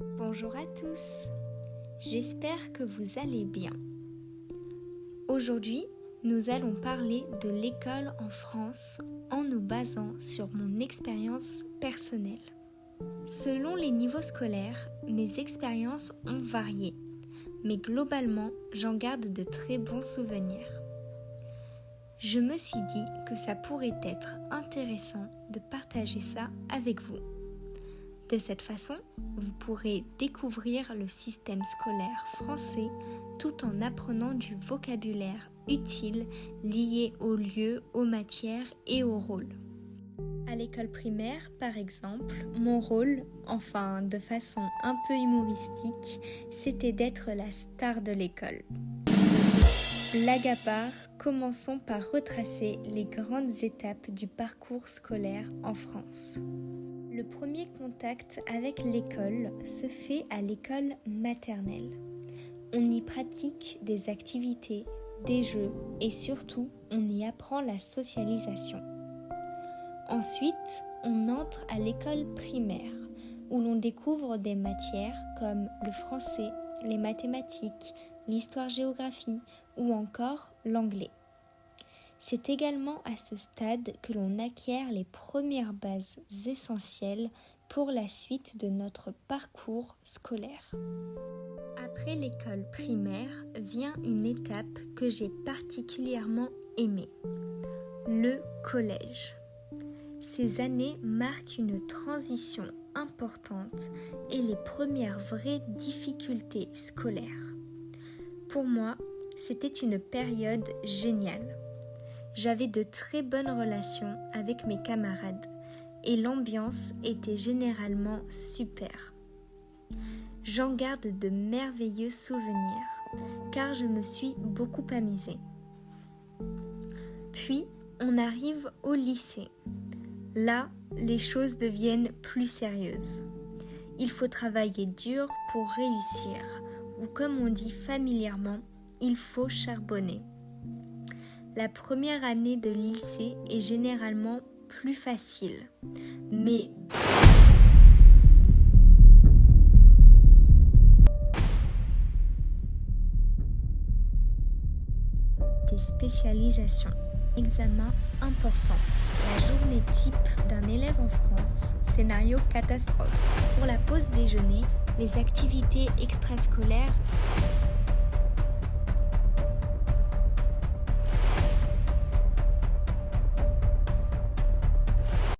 Bonjour à tous, j'espère que vous allez bien. Aujourd'hui, nous allons parler de l'école en France en nous basant sur mon expérience personnelle. Selon les niveaux scolaires, mes expériences ont varié, mais globalement, j'en garde de très bons souvenirs. Je me suis dit que ça pourrait être intéressant de partager ça avec vous. De cette façon, vous pourrez découvrir le système scolaire français tout en apprenant du vocabulaire utile lié aux lieux, aux matières et aux rôles. À l'école primaire, par exemple, mon rôle, enfin de façon un peu humoristique, c'était d'être la star de l'école. Blague à part, commençons par retracer les grandes étapes du parcours scolaire en France. Le premier contact avec l'école se fait à l'école maternelle. On y pratique des activités, des jeux et surtout, on y apprend la socialisation. Ensuite, on entre à l'école primaire où l'on découvre des matières comme le français, les mathématiques, l'histoire-géographie ou encore l'anglais. C'est également à ce stade que l'on acquiert les premières bases essentielles pour la suite de notre parcours scolaire. Après l'école primaire vient une étape que j'ai particulièrement aimée, le collège. Ces années marquent une transition importante et les premières vraies difficultés scolaires. Pour moi, c'était une période géniale. J'avais de très bonnes relations avec mes camarades et l'ambiance était généralement super. J'en garde de merveilleux souvenirs car je me suis beaucoup amusée. Puis, on arrive au lycée. Là, les choses deviennent plus sérieuses. Il faut travailler dur pour réussir ou comme on dit familièrement, il faut charbonner. La première année de lycée est généralement plus facile, mais des spécialisations. Examen important. La journée type d'un élève en France, scénario catastrophe. Pour la pause déjeuner, les activités extrascolaires